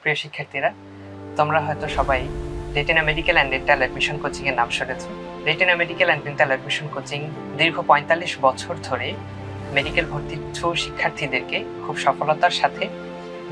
প্রিয় শিক্ষার্থীরা, তোমরা হয়তো সবাই retina medical and dental admission coaching এর নাম শুনেছো। Retina medical and dental admission coaching দীর্ঘ ৪৫ বছর ধরে মেডিকেল ভর্তির শিক্ষার্থীদেরকে খুব সফলতার সাথে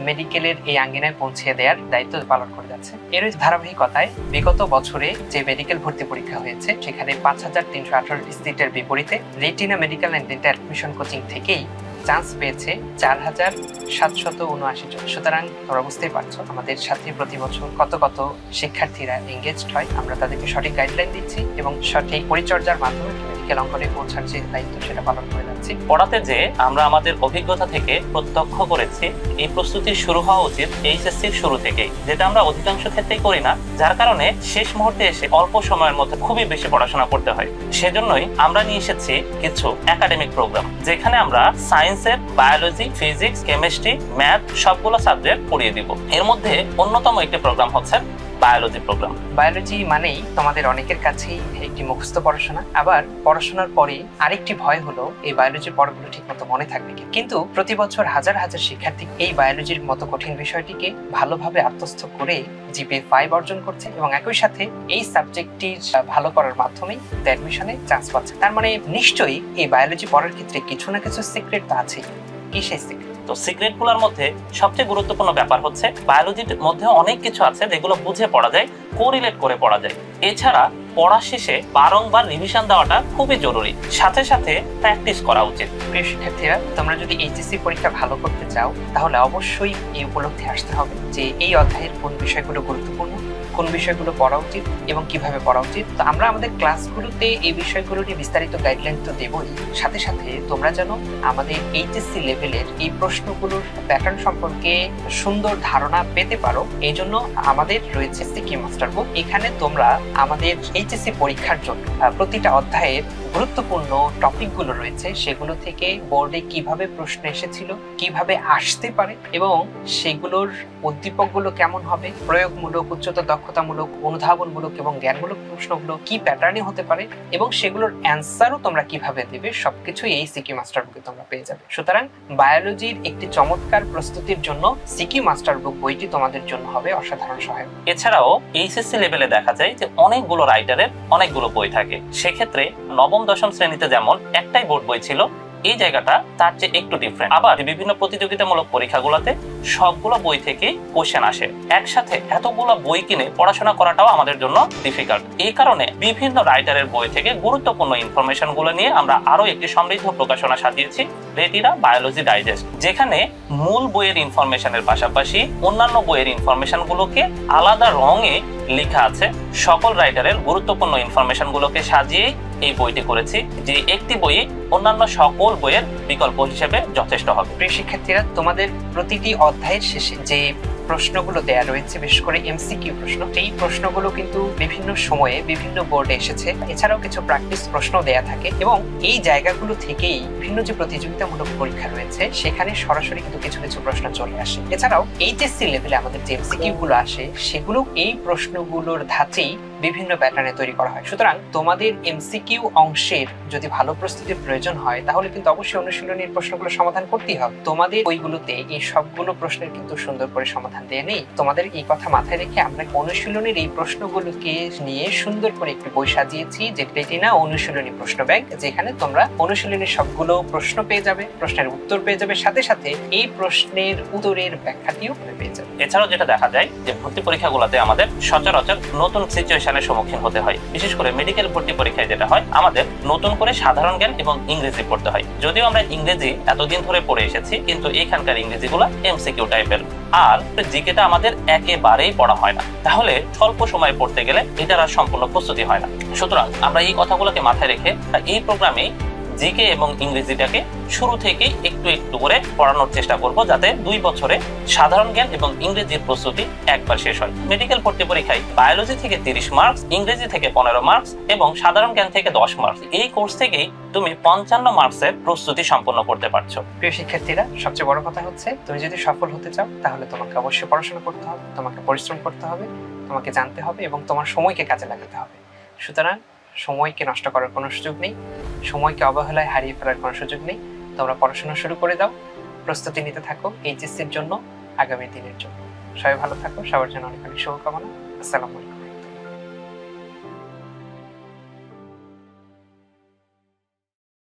মেডিকেলের এই আঙ্গিনায় পৌঁছে দেওয়ার দায়িত্ব পালন করে যাচ্ছে। এর ধারাবাহিকতায় বিগত বছরে যে মেডিকেল ভর্তি পরীক্ষা হয়েছে সেখানে ৫,৩১৮টি সিটের বিপরীতে retina medical and dental admission coaching থেকেই চান্স পেয়েছে ৪,৭৭৯ জন। সুতরাং তোমরা বুঝতেই পারছো আমাদের সাথে প্রতি বছর কত কত শিক্ষার্থীরা এঙ্গেজড হয়। আমরা তাদেরকে সঠিক গাইডলাইন দিচ্ছি এবং সঠিক পরিচর্যার মাধ্যমে মেডিকেল অঙ্গনে পৌঁছার যে দায়িত্ব সেটা পালন করে যাচ্ছি। পড়াতে যে আমরা আমাদের অভিজ্ঞতা থেকে প্রত্যক্ষ করেছি এই প্রস্তুতি শুরু হওয়া উচিত এইচএসসির শুরু থেকেই, যেটা আমরা অধিকাংশ ক্ষেত্রেই করি না, যার কারণে শেষ মুহূর্তে এসে অল্প সময়ের মধ্যে খুবই বেশি পড়াশোনা করতে হয়। সেজন্যই আমরা নিয়ে এসেছি কিছু একাডেমিক প্রোগ্রাম, যেখানে আমরা সায়েন্সের বায়োলজি, ফিজিক্স, কেমিস্ট্রি, ম্যাথ সবগুলো সাবজেক্ট পড়িয়ে দিব। এর মধ্যে অন্যতম একটি প্রোগ্রাম হচ্ছে বায়োলজি প্রোগ্রাম। বায়োলজি মানেই তোমাদের অনেকের কাছেই একটি মুখস্থ পড়াশোনা, আবার পড়াশোনার পরে আরেকটি ভয় হলো এই বায়োলজির পড়াগুলো ঠিক মতো মনে থাকবে কি। কিন্তু প্রতি বছর হাজার হাজার শিক্ষার্থী এই বায়োলজির মতো কঠিন বিষয়টিকে ভালোভাবে আত্মস্থ করে জিপিএ 5 অর্জন করছে এবং একই সাথে এই সাবজেক্টটি ভালো করার মাধ্যমেই অ্যাডমিশনে চান্স পাচ্ছে। তার মানে নিশ্চয়ই এই বায়োলজি পড়ার ক্ষেত্রে কিছু না কিছু সিক্রেট তো আছে। কি সেই সিক্রেট? তো সিক্রেটগুলোর মধ্যে সবচেয়ে গুরুত্বপূর্ণ ব্যাপার হচ্ছে বায়োলজির মধ্যে অনেক কিছু আছে যেগুলো বুঝে পড়া যায়, কোরিলেট করে পড়া যায়। এছাড়া পড়া শেষে বারংবার রিভিশন দেওয়াটা খুবই জরুরি, সাথে সাথে প্র্যাকটিস করা উচিত। প্রিয় শিক্ষার্থীরা, তোমরা যদি এইচএসসি পরীক্ষা ভালো করতে চাও তাহলে অবশ্যই এই উপলব্ধি আসতে হবে যে এই অধ্যায়ের কোন বিষয়গুলো গুরুত্বপূর্ণ, কোন বিষয়গুলো পড়া উচিত এবং কিভাবে পড়া উচিত। তো আমরা আমাদের ক্লাসগুলোতে এই বিষয়গুলো নিয়ে বিস্তারিত গাইডলাইন তো দেবই, সাথে সাথে তোমরা যেন আমাদের এইচএসসি লেভেলের এই প্রশ্নগুলোর প্যাটার্ন সম্পর্কে সুন্দর ধারণা পেতে পারো। এই জন্য আমাদের রয়েছে সিকিউ মাস্টার বুক। এখানে তোমরা আমাদের এইচএসসি পরীক্ষার জন্য প্রতিটা অধ্যায়ের গুরুত্বপূর্ণ টপিকগুলো রয়েছে, সেগুলো থেকে বোর্ডে কিভাবে প্রশ্ন এসেছিল, কিভাবে আসতে পারে এবং সেগুলোর উদ্দীপকগুলো কেমন হবে, প্রয়োগমূলক, উচ্চতর দক্ষতামূলক, অনুধাবনমূলক এবং জ্ঞানমূলক প্রশ্নগুলো কি প্যাটার্নে হতে পারে এবং সেগুলোর অ্যান্সারও তোমরা কিভাবে দেবে, সবকিছুই এই সিকিউ মাস্টার বুকে তোমরা পেয়ে যাবে। সুতরাং বায়োলজির একটি চমৎকার প্রস্তুতির জন্য সিকিউ মাস্টার বুক বইটি তোমাদের জন্য হবে অসাধারণ সহায়ক। এছাড়াও এইচএসসি লেভেলে দেখা যায় যে অনেকগুলো রাইটারের অনেকগুলো বই থাকে। সেক্ষেত্রে নবম দশম শ্রেণীতে যেমন একটাই বোর্ড বই ছিল, এই জায়গাটা তার চেয়ে একটু ডিফারেন্ট। আবার বিভিন্ন প্রতিযোগিতামূলক পরীক্ষাগুলোতে সবগুলো বই থেকে কোশ্চেন আসে। একসাথে এতগুলো বই কিনে পড়াশোনা করাটাও আমাদের জন্য ডিফিকাল্ট। এই কারণে বিভিন্ন রাইটারের বই থেকে গুরুত্বপূর্ণ ইনফরমেশন গুলো নিয়ে আমরা আরো একটি সমৃদ্ধ প্রকাশনা সাজিয়েছি, রেটিনা বায়োলজি ডাইজেস্ট, যেখানে মূল বইয়ের ইনফরমেশনের পাশাপাশি অন্যান্য বইয়ের ইনফরমেশন গুলোকে আলাদা রঙে লেখা আছে। সকল রাইটারের গুরুত্বপূর্ণ ইনফরমেশন গুলোকে সাজিয়ে এই বইটি করেছি, যে একটি বই অন্যান্য সকল বইয়ের বিকল্প হিসেবে যথেষ্ট হবে। প্রিয় শিক্ষার্থীরা, তোমাদের প্রতিটি অধ্যায়ের শেষে যে প্রশ্নগুলো দেয়া রয়েছে, বিশেষ করে এমসিকিউ প্রশ্ন, এই প্রশ্নগুলো কিন্তু বিভিন্ন সময়ে বিভিন্ন বোর্ডে এসেছে। এছাড়াও কিছু প্র্যাকটিস প্রশ্ন দেয়া থাকে এবং এই জায়গাগুলো থেকেই বিভিন্ন যে প্রতিযোগিতামূলক পরীক্ষা রয়েছে সেখানে সরাসরি কিন্তু কিছু কিছু প্রশ্ন চলে আসে। এছাড়াও এইচএসসি লেভেলে আমাদের যে এমসিকিউ গুলো আসে সেগুলো এই প্রশ্নগুলোর ধাঁচেই বিভিন্ন প্যাটার্নে তৈরি করা হয়। সুতরাং তোমাদের এমসিকিউ অংশের যদি ভালো প্রস্তুতির প্রয়োজন হয় তাহলে কিন্তু অবশ্যই অনুশীলনীর প্রশ্নগুলো সমাধান করতেই হবে। তোমাদের ওইগুলোতে এই সবগুলো প্রশ্নের কিন্তু সুন্দর করে সমাধান দেয়া নেই। তোমাদের এই কথা মাথায় রেখে আমরা অনুশীলনের এই প্রশ্নগুলোকে নিয়ে সুন্দর করে একটি বই সাজিয়েছি, যেটা রেটিনা অনুশীলনী প্রশ্ন ব্যাংক, যেখানে তোমরা অনুশীলনের সবগুলো প্রশ্ন পেয়ে যাবে, প্রশ্নের উত্তর পেয়ে যাবে, সাথে সাথে এই প্রশ্নের উত্তরের ব্যাখ্যাটিও পেয়ে যাবে। এছাড়াও যেটা দেখা যায় যে ভর্তি পরীক্ষাগুলোতে আমাদের সচরাচর নতুন সিচুয়েশনের সম্মুখীন হতে হয়। বিশেষ করে মেডিকেল ভর্তি পরীক্ষায় যেটা হয়, আমাদের নতুন করে সাধারণ জ্ঞান এবং ইংরেজি পড়তে হয়। যদিও আমরা ইংরেজি এতদিন ধরে পড়ে এসেছি, কিন্তু এখানকার ইংরেজিগুলো এমসিকিউ টাইপের, আর জিকেটা আমাদের একেবারেই পড়া হয় না। তাহলে স্বল্প সময় পড়তে গেলে এটার আর সম্পূর্ণ প্রস্তুতি হয় না। সুতরাং আমরা এই কথাগুলোকে মাথায় রেখে এই প্রোগ্রামে জিকে এবং ইংরেজিটাকে শুরু থেকে একটু একটু করে পড়ানোর চেষ্টা করব, যাতে 2 বছরে সাধারণ জ্ঞান এবং ইংরেজির প্রস্তুতি একবার শেষ হয়। মেডিকেল ভর্তি পরীক্ষায় বায়োলজি থেকে 30 মার্কস, ইংরেজি থেকে 15 মার্কস এবং সাধারণ জ্ঞান থেকে 10 মার্কস, এই কোর্স থেকেই তুমি 55 মার্কসের প্রস্তুতি সম্পন্ন করতে পারছো। প্রিয় শিক্ষার্থীরা, সবচেয়ে বড় কথা হচ্ছে তুমি যদি সফল হতে চাও তাহলে তোমাকে অবশ্যই পড়াশোনা করতে হবে, তোমাকে পরিশ্রম করতে হবে, তোমাকে জানতে হবে এবং তোমার সময়কে কাজে লাগাতে হবে। সুতরাং সময়কে নষ্ট করার কোনো সুযোগ নেই, সময়কে অবহেলায় হারিয়ে ফেলার কোনো সুযোগ নেই। তোমরা পড়াশোনা শুরু করে দাও, প্রস্তুতি নিতে থাকো এইচএসসির জন্য, আগামী দিনের জন্য। সবাই ভালো থাকো, সবার জন্য অনেক অনেক শুভকামনা। আসসালামু আলাইকুম।